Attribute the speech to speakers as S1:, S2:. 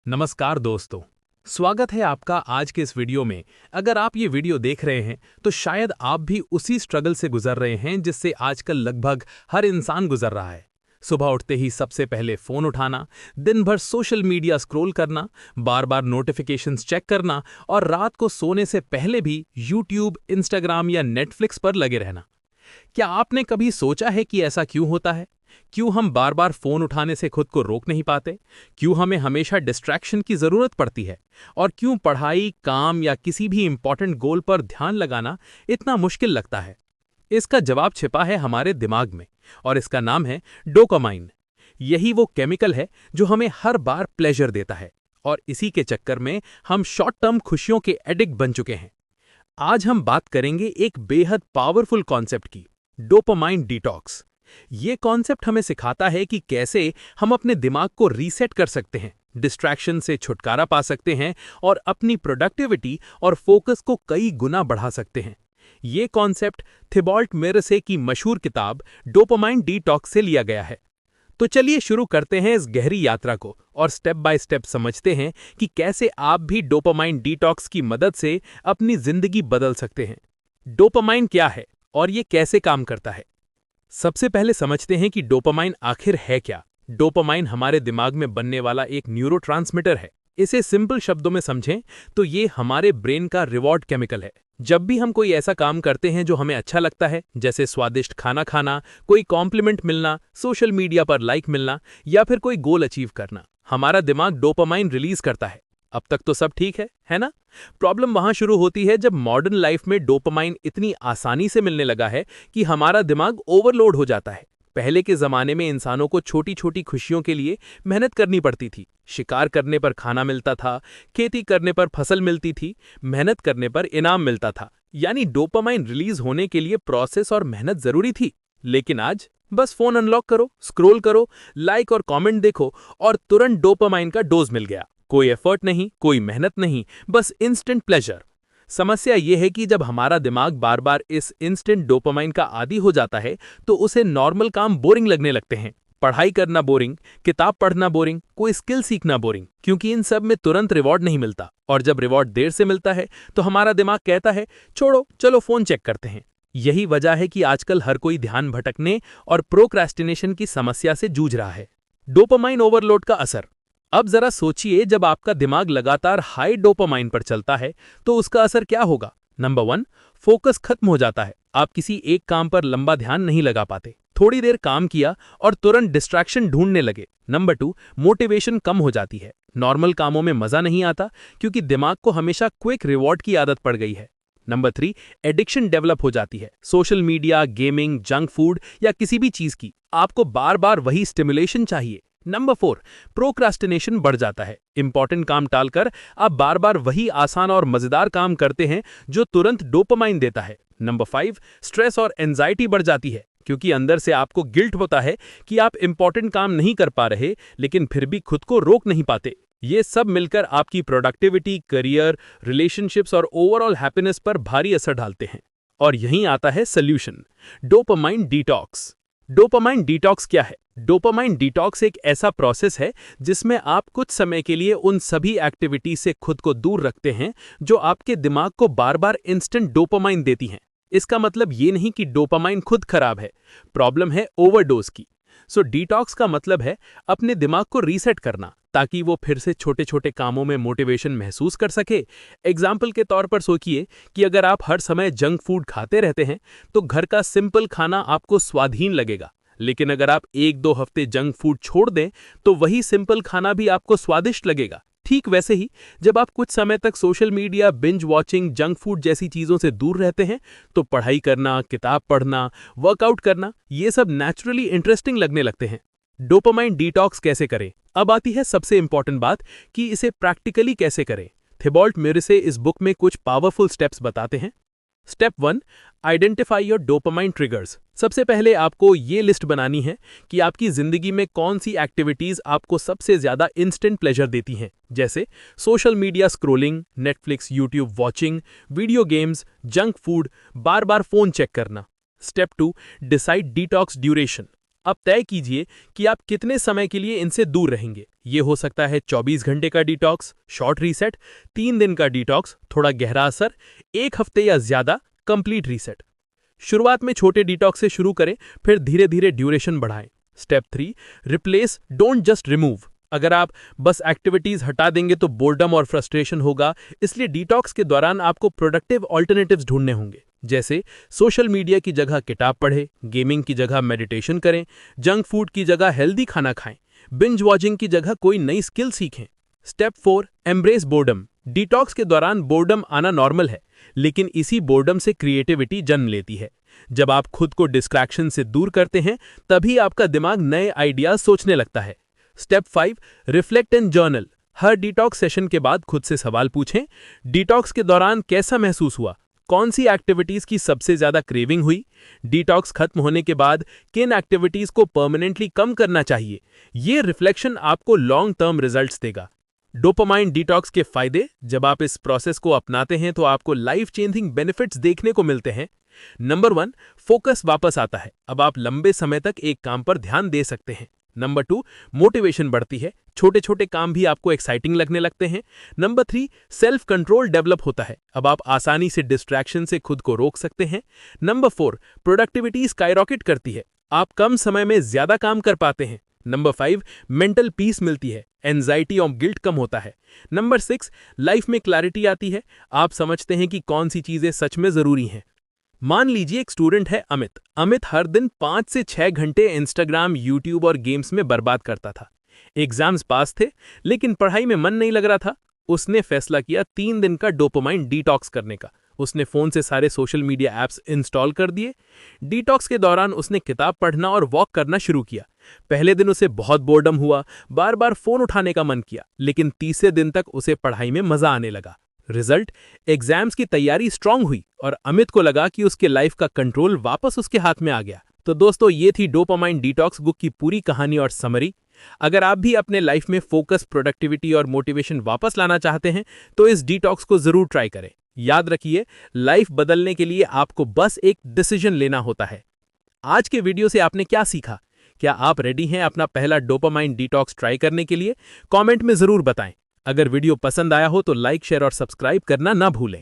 S1: नमस्कार दोस्तों। स्वागत है आपका आज के इस वीडियो में। अगर आप ये वीडियो देख रहे हैं तो शायद आप भी उसी स्ट्रगल से गुजर रहे हैं जिससे आजकल लगभग हर इंसान गुजर रहा है। सुबह उठते ही सबसे पहले फोन उठाना, दिन भर सोशल मीडिया स्क्रॉल करना, बार बार नोटिफिकेशंस चेक करना और रात को सोने से पहले भी यूट्यूब, इंस्टाग्राम या नेटफ्लिक्स पर लगे रहना। क्या आपने कभी सोचा है कि ऐसा क्यों होता है? क्यों हम बार बार फोन उठाने से खुद को रोक नहीं पाते? क्यों हमें हमेशा डिस्ट्रैक्शन की जरूरत पड़ती है? और क्यों पढ़ाई, काम या किसी भी इंपॉर्टेंट गोल पर ध्यान लगाना इतना मुश्किल लगता है? इसका जवाब छिपा है हमारे दिमाग में, और इसका नाम है डोपामाइन। यही वो केमिकल है जो हमें हर बार प्लेजर देता है, और इसी के चक्कर में हम शॉर्ट टर्म खुशियों के एडिक्ट बन चुके हैं। आज हम बात करेंगे एक बेहद पावरफुल कॉन्सेप्ट की, डोपामाइन डिटॉक्स। ये कॉन्सेप्ट हमें सिखाता है कि कैसे हम अपने दिमाग को रीसेट कर सकते हैं, डिस्ट्रैक्शन से छुटकारा पा सकते हैं और अपनी प्रोडक्टिविटी और फोकस को कई गुना बढ़ा सकते हैं। ये कॉन्सेप्ट थिबॉल्ट मेरेसे की मशहूर किताब डोपामाइन डिटॉक्स से लिया गया है। तो चलिए शुरू करते हैं इस गहरी यात्रा को और स्टेप बाय स्टेप समझते हैं कि कैसे आप भी डोपामाइन डिटॉक्स की मदद से अपनी जिंदगी बदल सकते हैं। डोपामाइन क्या है और ये कैसे काम करता है? सबसे पहले समझते हैं कि डोपामाइन आखिर है क्या। डोपामाइन हमारे दिमाग में बनने वाला एक न्यूरोट्रांसमीटर है। इसे सिंपल शब्दों में समझें तो ये हमारे ब्रेन का रिवॉर्ड केमिकल है। जब भी हम कोई ऐसा काम करते हैं जो हमें अच्छा लगता है, जैसे स्वादिष्ट खाना खाना, कोई कॉम्प्लीमेंट मिलना, सोशल मीडिया पर लाइक मिलना या फिर कोई गोल अचीव करना, हमारा दिमाग डोपामाइन रिलीज करता है। अब तक तो सब ठीक है ना? प्रॉब्लम वहां शुरू होती है जब मॉडर्न लाइफ में डोपामाइन इतनी आसानी से मिलने लगा है कि हमारा दिमाग ओवरलोड हो जाता है। पहले के जमाने में इंसानों को छोटी छोटी खुशियों के लिए मेहनत करनी पड़ती थी। शिकार करने पर खाना मिलता था, खेती करने पर फसल मिलती थी, मेहनत करने पर इनाम मिलता था। यानी डोपामाइन रिलीज होने के लिए प्रोसेस और मेहनत जरूरी थी। लेकिन आज बस फोन अनलॉक करो, स्क्रॉल करो, लाइक और कमेंट देखो और तुरंत डोपामाइन का डोज मिल गया। कोई एफर्ट नहीं, कोई मेहनत नहीं, बस इंस्टेंट प्लेजर। समस्या यह है कि जब हमारा दिमाग बार बार इस इंस्टेंट डोपामाइन का आदी हो जाता है तो उसे नॉर्मल काम बोरिंग लगने लगते हैं। पढ़ाई करना बोरिंग, किताब पढ़ना बोरिंग, कोई स्किल सीखना बोरिंग, क्योंकि इन सब में तुरंत रिवॉर्ड नहीं मिलता। और जब रिवॉर्ड देर से मिलता है तो हमारा दिमाग कहता है छोड़ो, चलो फोन चेक करते हैं। यही वजह है कि आजकल हर कोई ध्यान भटकने और प्रोक्रेस्टिनेशन की समस्या से जूझ रहा है। डोपामाइन ओवरलोड का असर। अब जरा सोचिए, जब आपका दिमाग लगातार हाई डोपामाइन पर चलता है तो उसका असर क्या होगा? नंबर 1, फोकस खत्म हो जाता है। आप किसी एक काम पर लंबा ध्यान नहीं लगा पाते। थोड़ी देर काम किया और तुरंत डिस्ट्रैक्शन ढूंढने लगे। नंबर 2, मोटिवेशन कम हो जाती है। नॉर्मल कामों में मजा नहीं आता क्योंकि दिमाग को हमेशा क्विक रिवॉर्ड की आदत पड़ गई है। नंबर 3, एडिक्शन डेवलप हो जाती है। Social media, gaming, junk food या किसी भी चीज की आपको बार बार वही स्टिमुलेशन चाहिए। नंबर 4, प्रोक्रास्टिनेशन बढ़ जाता है। इंपॉर्टेंट काम टालकर आप बार बार वही आसान और मजेदार काम करते हैं जो तुरंत डोपामाइन देता है। नंबर 5, स्ट्रेस और एंजाइटी बढ़ जाती है क्योंकि अंदर से आपको गिल्ट होता है कि आप इंपॉर्टेंट काम नहीं कर पा रहे, लेकिन फिर भी खुद को रोक नहीं पाते। ये सब मिलकर आपकी प्रोडक्टिविटी, करियर, रिलेशनशिप्स और ओवरऑल हैप्पीनेस पर भारी असर डालते हैं। और यहीं आता है solution, dopamine detox. Dopamine detox क्या है? डोपामाइन डिटॉक्स एक ऐसा प्रोसेस है जिसमें आप कुछ समय के लिए उन सभी एक्टिविटी से खुद को दूर रखते हैं जो आपके दिमाग को बार बार इंस्टेंट डोपामाइन देती हैं। इसका मतलब ये नहीं कि डोपामाइन खुद खराब है, प्रॉब्लम है ओवरडोज की। सो डिटॉक्स का मतलब है अपने दिमाग को रीसेट करना ताकि वो फिर से छोटे छोटे कामों में मोटिवेशन महसूस कर सके। एग्जाम्पल के तौर पर सोचिए कि अगर आप हर समय जंक फूड खाते रहते हैं तो घर का सिंपल खाना आपको स्वादहीन लगेगा, लेकिन अगर आप 1-2 हफ्ते जंक फूड छोड़ दें तो वही सिंपल खाना भी आपको स्वादिष्ट लगेगा। ठीक वैसे ही जब आप कुछ समय तक social media, binge watching, junk food जैसी चीजों से दूर रहते हैं तो पढ़ाई करना, किताब पढ़ना, वर्कआउट करना, ये सब नेचुरली इंटरेस्टिंग लगने लगते हैं। डोपामाइन डिटॉक्स कैसे करें? अब आती है सबसे इंपॉर्टेंट बात कि इसे प्रैक्टिकली कैसे करें। थिबॉल्ट मेरेसे इस बुक में कुछ पावरफुल स्टेप्स बताते हैं। Step 1, identify your dopamine triggers. सबसे पहले आपको ये लिस्ट बनानी है कि आपकी जिंदगी में कौन सी एक्टिविटीज आपको सबसे ज्यादा इंस्टेंट प्लेजर देती हैं, जैसे social media scrolling, Netflix, YouTube watching, video games, junk food, बार बार फोन चेक करना। Step 2, decide detox duration. अब तय कीजिए कि आप कितने समय के लिए इनसे दूर रहेंगे। ये हो सकता है 24 घंटे का डिटॉक्स, शॉर्ट रीसेट, 3 दिन का डिटॉक्स, थोड़ा गहरा असर, 1 हफ्ते या ज्यादा, कंप्लीट रीसेट। शुरुआत में छोटे डिटॉक्स से शुरू करें, फिर धीरे धीरे ड्यूरेशन बढ़ाएं। Step 3, replace, don't just remove. अगर आप बस एक्टिविटीज हटा देंगे तो बोर्डम और फ्रस्ट्रेशन होगा, इसलिए डिटॉक्स के दौरान आपको प्रोडक्टिव ऑल्टरनेटिव्स ढूंढने होंगे। जैसे सोशल मीडिया की जगह किताब पढ़ें, गेमिंग की जगह मेडिटेशन करें, जंक फूड की जगह हेल्दी खाना खाएं, बिंज वॉचिंग की जगह कोई नई स्किल सीखें। Step 4, embrace boredom. डिटॉक्स के दौरान बोर्डम आना नॉर्मल है, लेकिन इसी बोर्डम से क्रिएटिविटी जन्म लेती है। जब आप खुद को डिस्ट्रैक्शन से दूर करते हैं, तभी आपका दिमाग नए आइडियाज सोचने लगता है। Step 5, reflect and journal. Her detox session के बाद खुद से सवाल पूछें, डिटॉक्स के दौरान कैसा महसूस हुआ, कौन सी एक्टिविटीज की सबसे ज्यादा क्रेविंग हुई, डिटॉक्स खत्म होने के बाद किन एक्टिविटीज को परमानेंटली कम करना चाहिए। ये रिफ्लेक्शन आपको लॉन्ग टर्म रिजल्ट्स देगा। डोपामाइन डिटॉक्स के फायदे। जब आप इस प्रोसेस को अपनाते हैं तो आपको लाइफ चेंजिंग बेनिफिट्स देखने को मिलते हैं। नंबर 1, फोकस वापस आता है। अब आप लंबे समय तक एक काम पर ध्यान दे सकते हैं। नंबर 2, मोटिवेशन बढ़ती है। छोटे छोटे काम भी आपको एक्साइटिंग लगने लगते हैं। नंबर 3, सेल्फ कंट्रोल डेवलप होता है। अब आप आसानी से डिस्ट्रैक्शन से खुद को रोक सकते हैं। नंबर 4, प्रोडक्टिविटी स्काईरॉकेट करती है। आप कम समय में ज्यादा काम कर पाते हैं। नंबर 5, मेंटल पीस मिलती है। एंजाइटी और गिल्ट कम होता है। नंबर 6, लाइफ में क्लैरिटी आती है। आप समझते हैं कि कौन सी चीजें सच में जरूरी हैं। मान लीजिए एक स्टूडेंट है अमित। अमित हर दिन 5 से 6 घंटे इंस्टाग्राम, यूट्यूब और गेम्स में बर्बाद करता था। एग्जाम्स पास थे, लेकिन पढ़ाई में मन नहीं लग रहा था। उसने फैसला किया 3 दिन का डोपामाइन डिटॉक्स करने का। उसने फोन से सारे सोशल मीडिया ऐप्स इंस्टॉल कर दिए। डिटॉक्स के दौरान उसने किताब पढ़ना और वॉक करना शुरू किया। पहले दिन उसे बहुत बोर्डम हुआ, बार बार फोन उठाने का मन किया, लेकिन तीसरे दिन तक उसे पढ़ाई में मजा आने लगा। रिजल्ट, एग्जाम्स की तैयारी स्ट्रांग हुई और अमित को लगा कि उसके लाइफ का कंट्रोल वापस उसके हाथ में आ गया। तो दोस्तों, ये थी डोपामाइन डिटॉक्स बुक की पूरी कहानी और समरी। अगर आप भी अपने लाइफ में फोकस, प्रोडक्टिविटी और मोटिवेशन वापस लाना चाहते हैं तो इस डिटॉक्स को जरूर ट्राई करें। याद रखिए, लाइफ बदलने के लिए आपको बस एक डिसीजन लेना होता है। आज के वीडियो से आपने क्या सीखा? क्या आप रेडी हैं अपना पहला डोपामाइन डिटॉक्स ट्राई करने के लिए? कमेंट में जरूर बताएं। अगर वीडियो पसंद आया हो तो लाइक, शेयर और सब्सक्राइब करना ना भूलें।